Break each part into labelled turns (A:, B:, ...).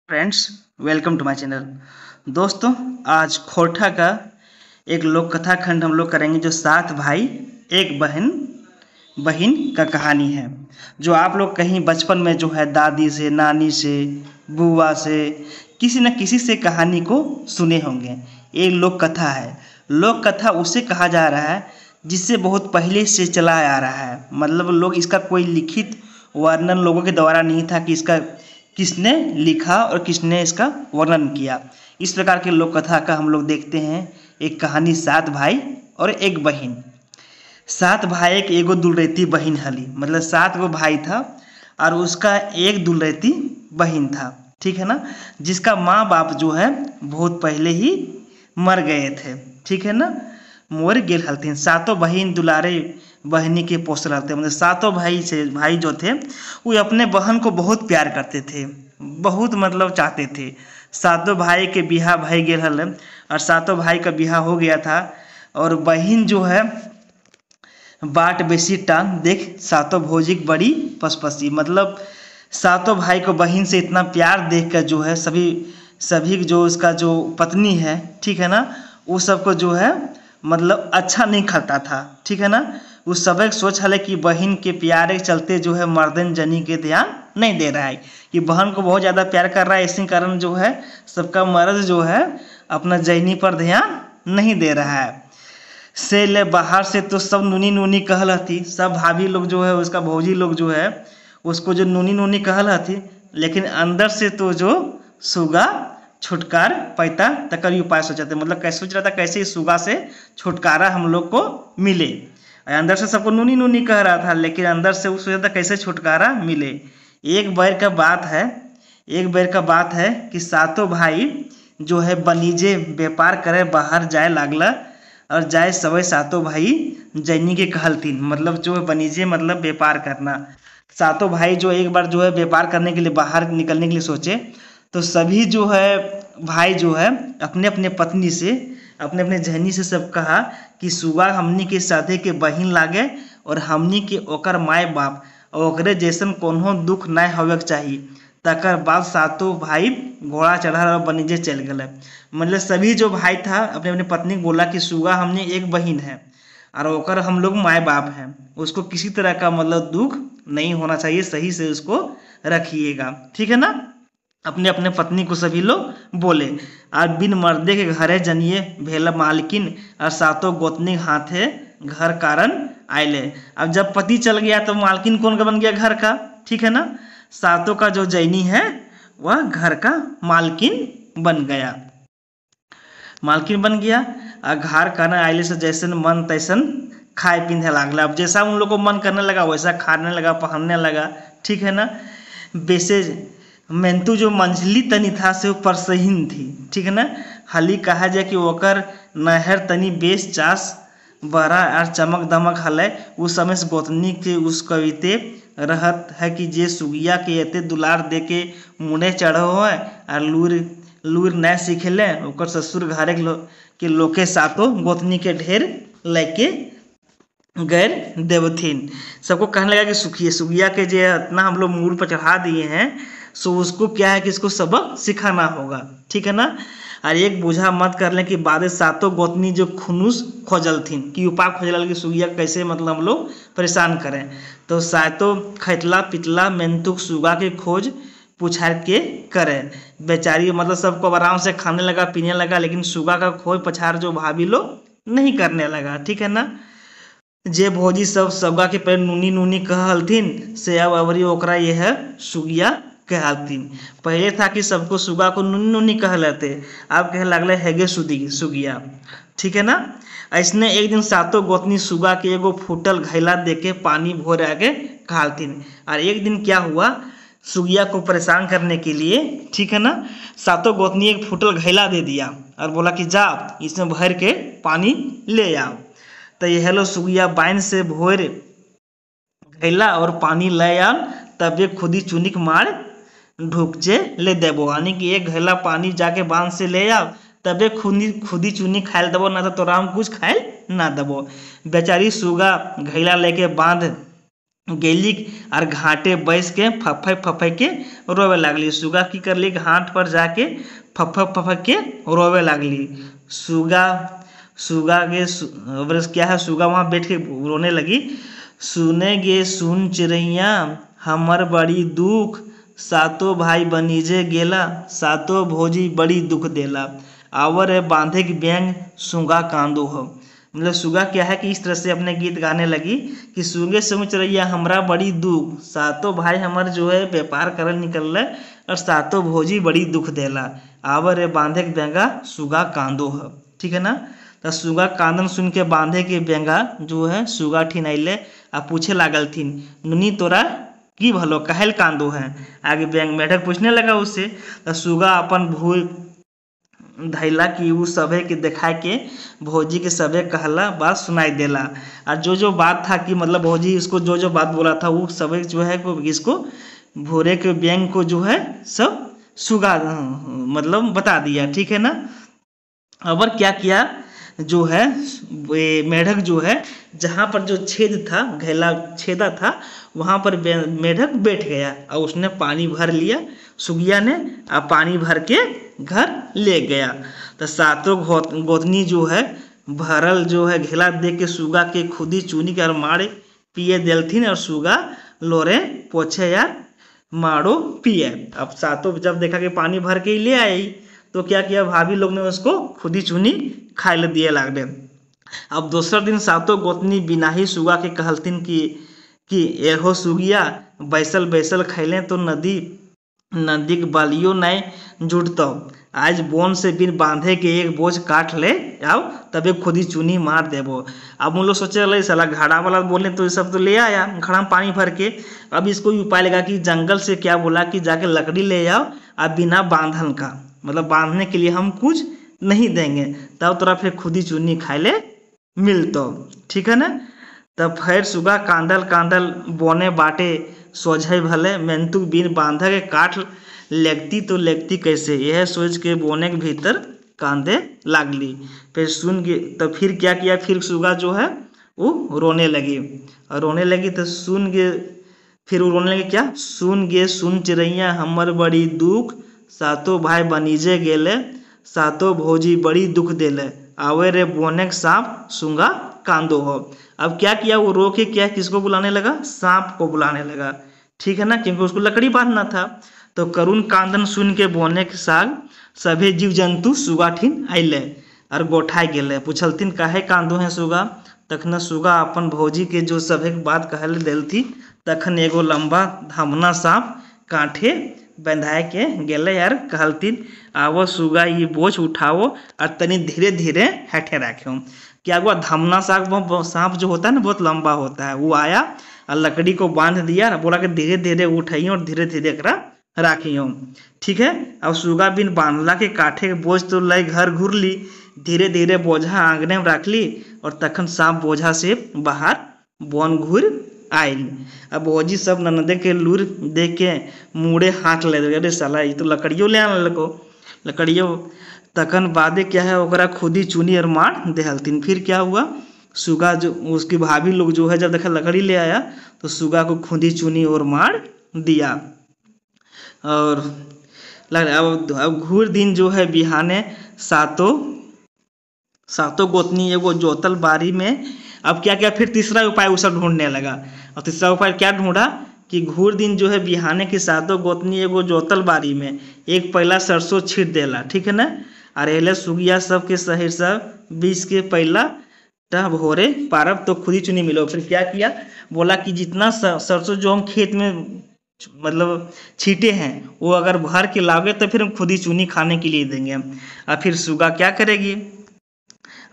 A: Friends, welcome to my channel. दोस्तों, आज खोरठा का एक लोक कथा खंड हम लोग करेंगे जो 7 भाई एक बहन बहन का कहानी है। जो आप लोग कहीं बचपन में जो है दादी से, नानी से, बुआ से, किसी न किसी से कहानी को सुने होंगे। एक लोक कथा है। लोक कथा उसे कहा जा रहा है जिससे बहुत पहले से चला आ रहा है। मतलब लोग इसका कोई लिखित वर्णन लोगों के द्वारा नहीं था कि इसका किसने लिखा और किसने इसका वर्णन किया। इस प्रकार के लोक कथा का हम लोग देखते हैं एक कहानी 7 भाई और एक बहन। 7 भाई एक एगो दुलरती बहन हली। मतलब 7 गो भाई था और उसका एक दुलरती बहन था, ठीक है ना, जिसका माँ बाप जो है बहुत पहले ही मर गए थे, ठीक है ना, मोर गेल हलथिन। 7 बहन दुलारे बहनी के पोसल रहते। मतलब 7 भाई जो थे वो अपने बहन को बहुत प्यार करते थे, बहुत मतलब चाहते थे। 7 भाई के बिहा भाई गेल हल और 7 भाई का बिहा हो गया था। और बहन जो है बाट बेसी टांग देख 7 भौजी बड़ी पसपसी। मतलब 7 भाई को बहन से इतना प्यार देख कर जो है सभी जो उसका जो पत्नी है, ठीक है ना, वो सबको जो है मतलब अच्छा नहीं खाता था, ठीक है ना। उस सब सोच है कि बहन के प्यार के चलते जो है मर्दन जनी के ध्यान नहीं दे रहा है, कि बहन को बहुत ज़्यादा प्यार कर रहा है। इसी कारण जो है सबका मर्द जो है अपना जैनी पर ध्यान नहीं दे रहा है। से ले बाहर से तो सब नूनी नूनी कहल थी। सब भाभी लोग जो है उसका भौजी लोग जो है उसको जो नूनी नूनी कहल थी, लेकिन अंदर से तो जो सुगा छुटकार पैता तकर उपाय सोचते। मतलब कैसे सोच रहा था कैसे इस सुगा से छुटकारा हम लोग को मिले। अंदर से सबको नूनी नूनी कह रहा था, लेकिन अंदर से वो सोचा था कैसे छुटकारा मिले। एक बार का बात है कि 7 भाई जो है बनीजे व्यापार करे बाहर जाए लागला। और जाए सवे 7 भाई जैनी के कहलतीन। मतलब जो है बनीजे मतलब व्यापार करना। 7 भाई जो एक बार जो है व्यापार करने के लिए बाहर निकलने के लिए सोचे, तो सभी जो है भाई जो है अपने अपने पत्नी से, अपने अपने जहनी से सब कहा कि सुगा हमनी के साथे के बहिन लागे और हमनी के ओकर माय बाप और ओकरे जैसन कोनो दुख ना होवे के चाहिए। तकर बाद 7 भाई घोड़ा चढ़ा और बनीजे चल गए। मतलब सभी जो भाई था अपने अपने पत्नी को बोला कि सुगा हमने एक बहिन है और ओकर हम लोग माय बाप हैं, उसको किसी तरह का मतलब दुख नहीं होना चाहिए, सही से उसको रखिएगा, ठीक है ना। अपने अपने पत्नी को सभी लोग बोले। और बिन मर्दे के घरे जनिए भेल मालकिन और 7 गोतनी हाथे घर कारण आयले। अब जब पति चल गया तो मालकिन कौन का बन गया? घर का, ठीक है ना। 7 का जो जैनी है वह घर का मालकिन बन गया और घर करने आयले से जैसन मन तैसन खाए पीने लागला। अब जैसा उन लोग को मन करने लगा वैसा खाने लगा, पहनने लगा, ठीक है ना। वैसे मेंतु जो मंझली तनी था से वो परसहीन थी, ठीक है ना। हली कहा जाए कि ओकर नहर तनी बेस चास बड़ा और चमक दमक हल। उस समय से गोतनी के उस कविते रहत है कि जे सुगिया के एते दुलार दे के मुने चढ़ो है और लूर न सीखेले ओकर ससुर घरे के लोके 7 गोतनी के ढेर लेके गैर देवथिन। सबको कहने लगा कि सुगिया के जे इतना हम लोग मूड पर चढ़ा दिए हैं, सो उसको क्या है कि इसको सबक सिखाना होगा, ठीक है ना। और एक बुझा मत कर लें कि बाद 7 गोतनी जो खुनुस खोजल थी कि उपाय खोजल कि सुगिया कैसे मतलब हम लोग परेशान करें। तो 7 खैतला पितला मेंतुक सुगा के खोज पुछार के करें। बेचारी मतलब सबको आराम से खाने लगा पीने लगा, लेकिन सुगा का खोज पछार जो भाभी लोग नहीं करने लगा, ठीक है ना। जे भौजी सब सबगा के पैर नूनी नूनी कहलथिन से अब अवरी ओकरा ये है सुगिया कहलथिन। पहले था कि सबको सुगा को नूनी नूनी कहलते, अब कहे लगले हैगे सुगिया, ठीक है ना। ऐसने एक दिन 7 गोतनी सुगा के एगो फूटल घैला दे के पानी भोर आगे कहलथिन। और एक दिन क्या हुआ, सुगिया को परेशान करने के लिए, ठीक है ना, 7 गोतनी एक फूटल घैला दे दिया और बोला कि जा इसमें भर के पानी ले आओ। तो ये हेलो सुगिया बाइन से भोर घैला और पानी ले आन, तब ये खुदी चुनिक मार ढुकचे ले देबो। यानी कि एक घैला पानी जाके बांध से ले आओ, तबे खुदी चुनी खाए देबो, ना तो तोरा हम कुछ खाए ना देबो। बेचारी सुगा घैला लेके बांध गेली और घाटे बैस के फफै फफै के रोवे लागली। सुगा की करली घाट पर जाके फफै फफै के रोवे लागली। सुगा सुगा के क्या है, सुगा वहाँ बैठ के रोने लगी। सुने गे सुन चिड़ैया हमर बड़ी दुख, सातो भाई बनीजे गेला, सातो भौजी बड़ी दुख देला, आवर है बांधे के बैंग सुगा कांदो हो। मतलब सुगा क्या है कि इस तरह से अपने गीत गाने लगी कि सुगे सुन चिड़ैया हमरा बड़ी दुख, सातों भाई हमार जो है व्यापार करल निकल और सातों भौजी बड़ी दुख देला, आवर है बांधे के बेंगा सुगा कांदो है। ठीक है ना। तो सुगा कांदन सुन के बांधे के बेंगा जो है सुगा ठिन अले आ पूछे लागल थीन नुनी तोरा की भलो कहल कांदो है। आगे बेंग मेढक पूछने लगा उससे। तो सुगा अपन भूल धैला कि उ सभे के देखा के भौजी के सभे कहला बात सुनाई देला। और जो जो बात था कि मतलब भौजी इसको जो जो बात बोला था वो सभे जो है इसको भोरे के बैंग को जो है सब सुगा मतलब बता दिया। ठीक है ना। अब क्या किया जो है मेढक जो है जहाँ पर जो छेद था घैला छेदा था वहाँ पर मेढक बैठ गया और उसने पानी भर लिया। सुगिया ने अब पानी भर के घर ले गया। तो सातों गोतनी जो है भरल जो है घेला दे के सुगा के खुदी चुनी कर मारे पिए देलथिन और सुगा लोरे पोछे यार मारो पिए। अब सातों जब देखा कि पानी भर के ही ले आई तो क्या किया भाभी लोग ने उसको खुदी चुनी खाए ले दिए लागले। अब दूसरा दिन सातों गोतनी बिना ही सुगा के कहलथिन कि एहो सुगिया बैसल बैसल खैले तो नदी के बालियो नहीं जुड़तो, आज बोन से बिन बांधे के एक बोझ काट ले आओ तबे खुदी चुनी मार देबो। अब उन लोग सोचे साला घड़ा वाला बोले तो ये सब तो ले आया घड़ा में पानी भर के। अब इसको उपाय लगा कि जंगल से क्या बोला कि जाके लकड़ी ले आओ अब बिना बांधन का मतलब बांधने के लिए हम कुछ नहीं देंगे तब तोरा फिर खुदी चुनी खाए ले मिलतो। ठीक है ना। तब फिर सुगा कांदल कांदल बोने बाटे सोझे भले मेंतु बिन बांधा के काट लगती तो लगती कैसे, यह सोच के बोने के भीतर कांदे लागली। फिर सुन के तो फिर क्या किया फिर सुगा जो है वो रोने लगी और रोने लगी तो सुन के फिर वो रोने लगी क्या सुन गे सुन चिड़ैया हमर बड़ी दुख, सातों भाई बनीजे गेले, सातों भौजी बड़ी दुख देले, आवे रे बोने सांप सुगा कांदो हो। अब क्या किया वो रो के क्या किसको बुलाने लगा सांप को बुलाने लगा। ठीक है ना क्योंकि उसको लकड़ी बांधना था। तो करुण कांदन सुन के बोने के साग सभी जीव जंतु सुगा ठिन अले और गोठाए गेले पूछलथिन काहे कांदो है सुगा। तखन सुगा अपन भौजी के जो सभे बात कहल दिल थी तखन एगो लंबा धामना सांप कांठे बंधाए के गेले यार कहलथिन आवो सुगा ये बोझ उठाओ और तनी धीरे धीरे हटे रखो। क्या हुआ धामना सांप जो होता है ना बहुत लंबा होता है वो आया और लकड़ी को बांध दिया और बोला कि धीरे धीरे उठाइयो और धीरे धीरे राखियो। ठीक है। अब सुगा बिन बांधला के काठे के बोझ तो लय घर घूर ली, धीरे धीरे बोझा आंगने में रख ली और तखन सांप बोझा से बाहर बन घूर आयल। अब भौजी सब ननदे के लूर देख के मुड़े हाथ ले अरे साला ये तो लकड़ियों ले आने लगो लकड़ियों। तखन बादे क्या है ओकरा खुदी चुनी और मार देहलथिन। फिर क्या हुआ सुगा जो उसकी भाभी लोग जो है जब देखा लकड़ी ले आया तो सुगा को खुदी चुनी और मार दिया। और अब घूर दिन जो है बिहाने सातों गोतनी एगो जोतल बारी में अब क्या क्या फिर तीसरा उपाय वो सब ढूंढने लगा। और तीसरा उपाय क्या ढूंढा कि घूर दिन जो है बिहाने की सातों गोतनी एगो जोतल बारी में एक पहला सरसों छीट देला। ठीक है ना। और एले सुगिया सब के शहर सब 20 के पहला भोरे पारब तो खुद ही चुनी मिलो। फिर क्या किया बोला कि जितना सरसों जो हम खेत में मतलब छीटे हैं वो अगर भर के लाओगे तो फिर हम खुद ही चुनी खाने के लिए देंगे। और फिर सुगा क्या करेगी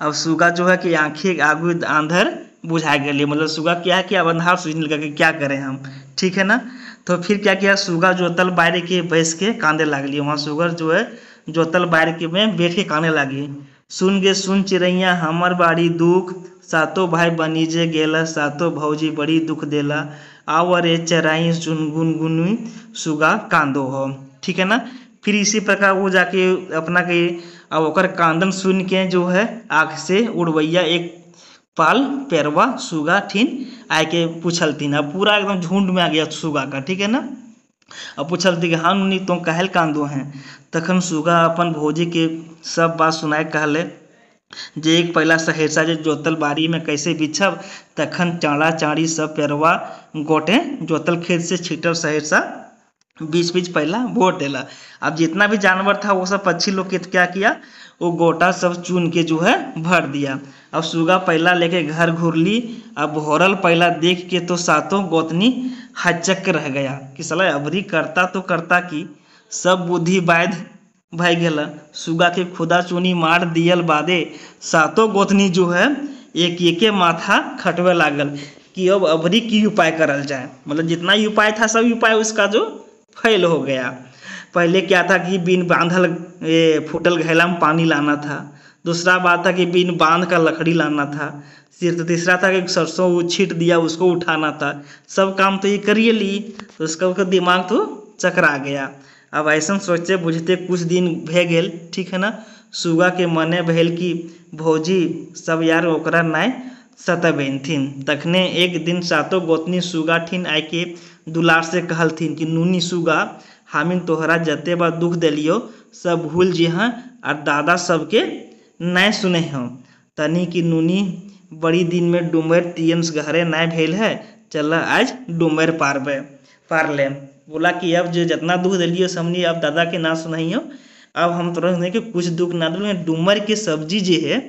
A: अब सुगा जो है कि आंखें आगू आंधर बुझा गई मतलब सुगा क्या है कि अब अंधार सूझने लगा कि क्या करें हम। ठीक है ना। तो फिर क्या किया सुगा जोतल बाहर के बैस के कांदे लागली। वहाँ सुगर जो है जोतल बाहर के में बैठ के कांदे लगी। सुन गे सुन चिड़ैया हमर बाड़ी दुख, सातों भाई बनीजे गेला, सातों भौजी बड़ी दुख देला, आवरे चराई सुन गुनगुनी सुगा कांदो हो। ठीक है ना। फिर इसी प्रकार वो जाके अपना के अब ओकर कांदन सुन के जो है आँख से उड़वैया एक पाल पेरवा सुगा ठीन आए के पूछलथिन। अब पूरा एकदम झुंड में आ गया सुगा का, ठीक है ना। अब पूछलती कि हाँ नुनी तुम काहेल कांदो हैं। तखन सुगा अपन भौजी के सब बात सुनाए कहले जे एक पहला सहेरसा जो जोतल बाड़ी में कैसे बिछब। तखन चाड़ा चाड़ी सब पेरवा गोटे जोतल खेत से छिटल सहेरसा बीच बीच पहला बोर देला। अब जितना भी जानवर था वो सब पक्षी लोग के क्या किया, वो गोटा सब चुन के जो है भर दिया। अब सुगा पहला लेके घर घूर ली। अब भोरल पहला देख के तो सातों गोतनी हचक रह गया कि साला अबरी करता तो करता की सब बुद्धि वैध भय गेला। सुगा के खुदा चुनी मार दियल बादे सातों गोतनी जो है एक एके माथा खटवे लागल कि अब अबरी की उपाय करल जाए। मतलब जितना ही उपाय था सब उपाय उसका जो फेल हो गया। पहले क्या था कि बिन बांधल फूटल घैला में पानी लाना था। दूसरा बात था कि बिन बांध का लकड़ी लाना था। तीसरा था कि सरसों वो छीट दिया उसको उठाना था। सब काम तो ये करिए ली, तो उसका दिमाग तो चकरा गया। अब ऐसा सोचते बुझते कुछ दिन भे गेल, ठीक है ना। सुगा के मने भेल कि भौजी सब यार ओकरा नाय सतबेनथिन। तखने एक दिन सातों गोतनी सुगा ठीन आए के दुलार से कहलथिन कि नुनी सुगा हामिन तोहरा जते बार दुख दिलियो सब भूल जिहाँ और दादा सबके नय सुने हम। तनी कि नुनी बड़ी दिन में डूमर तियंस घरे नय भेल है, चल आज डूमर पार ले। बोला कि अब जो जितना दुख दिलियो समझी अब दादा के ना सुनाइयो। अब हम तुरंत कि कुछ दुख ना दो, डूमर के सब्जी जे है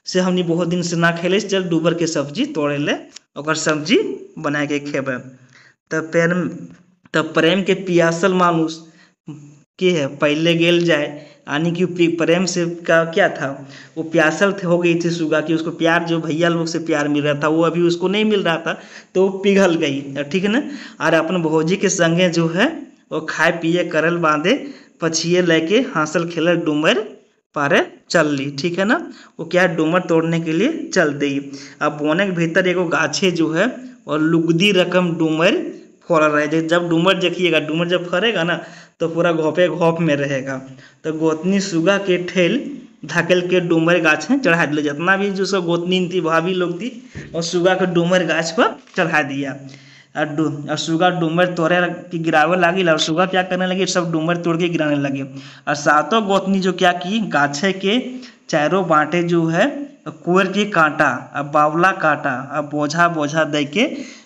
A: से हमने बहुत दिन से ना खेले, चल डूबर के सब्जी तोड़े ले और सब्जी बना के खेबे। तब प्रेम के पियासल मानुष के है पहले गेल जाए, यानी कि प्रेम से क्या था वो प्यासल हो गई थी सुगा की। उसको प्यार जो भैया लोग से प्यार मिल रहा था वो अभी उसको नहीं मिल रहा था, तो वो पिघल गई, ठीक है ना। और अपन भौजी के संगे जो है वो खाए पिए करल बांधे पछिए लेके हासिल खेल डूमर पारे चल ली, ठीक है ना। वो क्या डूमर तोड़ने के लिए चल दी। अब बोने के भीतर एगो गाछे जो है और लुगदी रकम डूमर फोड़ रहे। जब डूमर देखिएगा, डूमर जब फरेगा ना तो पूरा घोपे घोप में रहेगा। तो गोतनी सुगा के ठेल धकेल के डूमर गाछ में चढ़ा दिया। जितना भी जो सब गोतनी थी भाभी लोग थी और सुगा के डूमर गाछ पर चढ़ा दिया। और सुगा डूमर तोड़े की गिरावे लगी और सुगा क्या करने लगी, सब डूमर तोड़ के गिराने लगे। और सातों गोतनी जो क्या की गाछे के चारों बांटे जो है कुएर के कांटा अब बावला काटा अब बोझा बोझा दे के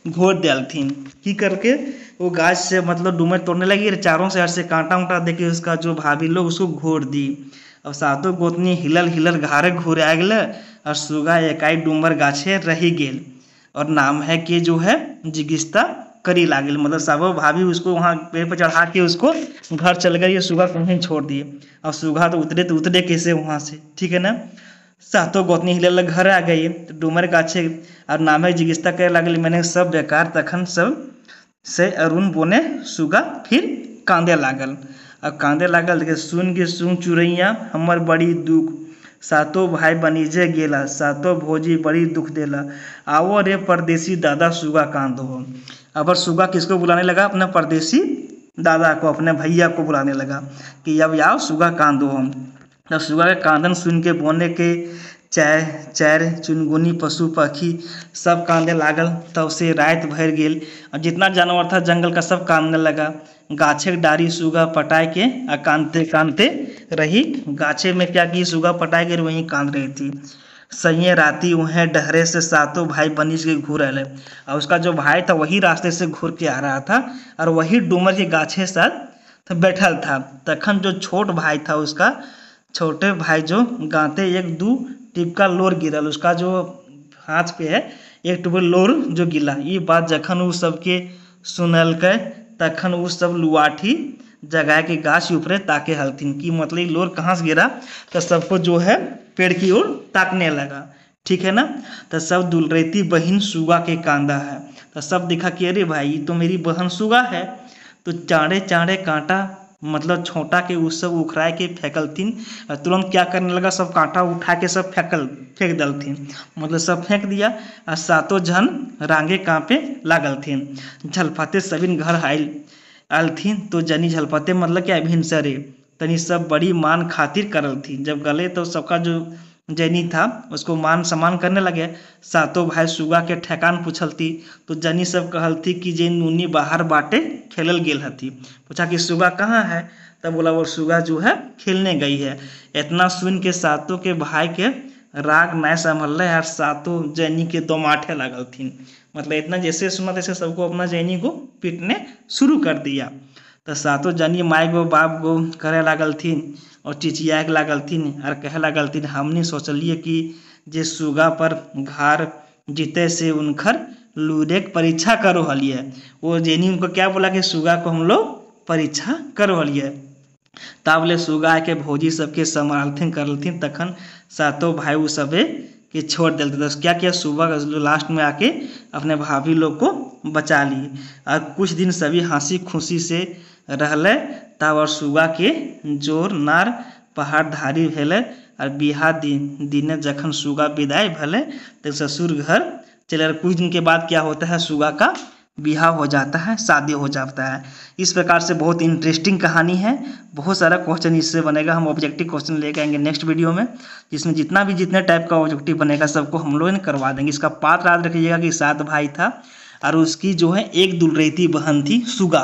A: घोर दिलथिन की करके वो गाछ से मतलब डूमर तोड़ने लगी। चारों से से कांटा उंटा दे के उसका जो भाभी लोग उसको घोर दी। और सातों गोतनी हिलल हिलल घारे घूरे आ गए और सुगा एकाई डूमर गाछे रही गेल। और नाम है कि जो है जिगिस्ता करी लागल, मतलब सब भाभी उसको वहाँ पेड़ पर चढ़ा के उसको घर चल गई, सुगा को वहीं छोड़ दिए। और सुगा तो उतरे कैसे वहाँ से, ठीक है ना। सातों गोतनी हिलल घर आ गई तो डूमर गाछे और नाम है जिगिस्ता करे लागल। मैंने सब बेकार तखन सब से अरुण बोने सुगा फिर कांदे लागल। अब कांदे लागल देखे सुन के सुन चुरैया हमर बड़ी दुख सातों भाई बनीजे गेला सातों भौजी बड़ी दुख देला आओ रे परदेसी दादा सुगा कांदो हो। अब सुगा किसको बुलाने लगा, अपने परदेसी दादा को, अपने भैया को बुलाने लगा कि अब आओ सुगा कांदो हो। तब सुगा के कांदन सुन के बोने के चैर चुनगुनी पशु पक्षी सब कांदे लागल। तब से रात भर गेल और जितना जानवर था जंगल का सब कांदने लगा। गाछे के डारी सुगा पटाए के आ कांदते कांदते रही। गाछे में क्या की सुगा पटाए के वहीं कांद रही थी। सही राती उन्हें डहरे से सातों भाई बनीच के घूर आए और उसका जो भाई था वही रास्ते से घूर के आ रहा था और वही डूमर के गाछे साथ बैठल था। तखन जो छोट भाई था उसका छोटे भाई जो गाते एक दू टिपका लोर गिरल, उसका जो हाथ पे है एक टुकड़ा लोर जो गिला। ये बात जखन वो सबके सुनलकै तखन वो सब लुआठी जगा के गाछ ऊपरे ताके हलथिन कि मतलब लोर कहाँ से गिरा। तो सबको जो है पेड़ की ओर ताकने लगा, ठीक है ना। तो सब दुलरेती बहन सुगा के कांदा है। तो सब देखा कि अरे भाई ये तो मेरी बहन सुगा है। तो चाँड़े चाँड़े कांटा मतलब छोटा के उस सब उखड़ा के फेंकलथिन। तुरंत क्या करने लगा, सब कांटा उठा के सब फेंक दलथिन, मतलब सब फेंक दिया। और सातों जन रांगे कांपे लागलथिन। झलफाते सबिन घर आलथिन तो जनी झलफाते मतलब क्या भिनसरे तनी सब बड़ी मान खातिर करल थी। जब गले तो सबका जो जैनी था उसको मान सम्मान करने लगे। सातों भाई सुगा के ठेकान पूछलती तो जनी सब कहलती कि जे नूनी बाहर बाटे खेलल गेल हती। पूछा कि सुगा कहाँ है, तब बोला वो सुगा जो है खेलने गई है। इतना सुन के सातों के भाई के राग नहीं संभल रहे यार, सातों जैनी के दो माठे लागल थी। मतलब इतना जैसे सुना तैसे सबको अपना जैनी को पीटने शुरू कर दिया। तो सातों जनी माई गो बाप गो करे लागल थी और चिचियाए लागल थी और कहे लागल थी हमने सोचलिए कि जे सुगा पर घार जीते से उनखर लूरेक परीक्षा करो हलिए। वो जेनी उनको क्या बोला कि सुगा को हम लोग परीक्षा करो हलिए। ताबले सुगा के भौजी सबके संभालथिन करलथिन, तखन सातों भाई वो सबे के छोड़ देते। तो क्या किया, सुबह लास्ट में आके अपने भाभी लोग को बचा ली और कुछ दिन सभी हंसी खुशी से रहले। तब और सुगा के जोर नार पहाड़ धारी भेले और बिहा दिन जखन सुगा विदाई भले तो ससुर घर चले। कुछ दिन के बाद क्या होता है, सुगा का बिहा हो जाता है, शादी हो जाता है। इस प्रकार से बहुत इंटरेस्टिंग कहानी है। बहुत सारा क्वेश्चन इससे बनेगा, हम ऑब्जेक्टिव क्वेश्चन लेके आएंगे नेक्स्ट वीडियो में, जिसमें जितने टाइप का ऑब्जेक्टिव बनेगा सबको हम लोग करवा देंगे। इसका पात्र याद रखिएगा कि 7 भाई था और उसकी जो है एक दुलरेती बहन थी सुगा,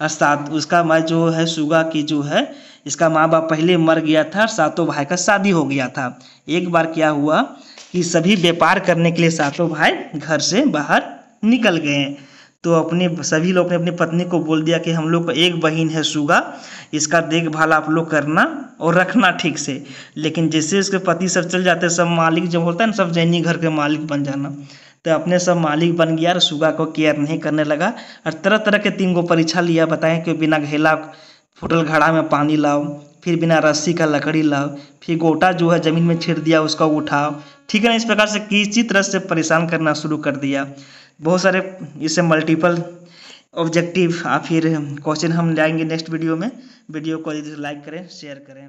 A: और साथ उसका माँ जो है सुगा की जो है इसका माँ बाप पहले मर गया था और सातों भाई का शादी हो गया था। एक बार क्या हुआ कि सभी व्यापार करने के लिए सातों भाई घर से बाहर निकल गए। तो अपने सभी लोग अपनी पत्नी को बोल दिया कि हम लोग को एक बहन है सुगा, इसका देखभाल आप लोग करना और रखना ठीक से। लेकिन जैसे उसके पति सब चल जाते, सब मालिक जो होता है ना, सब जैनी घर के मालिक बन जाना, तो अपने सब मालिक बन गया और सुगा को केयर नहीं करने लगा और तरह तरह के 3 गो परीक्षा लिया। बताएं कि बिना घेला फुटल घड़ा में पानी लाओ, फिर बिना रस्सी का लकड़ी लाओ, फिर गोटा जो है ज़मीन में छीड़ दिया उसका उठाओ, ठीक है ना। इस प्रकार से किसी तरह से परेशान करना शुरू कर दिया। बहुत सारे इससे मल्टीपल ऑब्जेक्टिव फिर क्वेश्चन हम लाएंगे नेक्स्ट वीडियो में। वीडियो को लाइक करें, शेयर करें।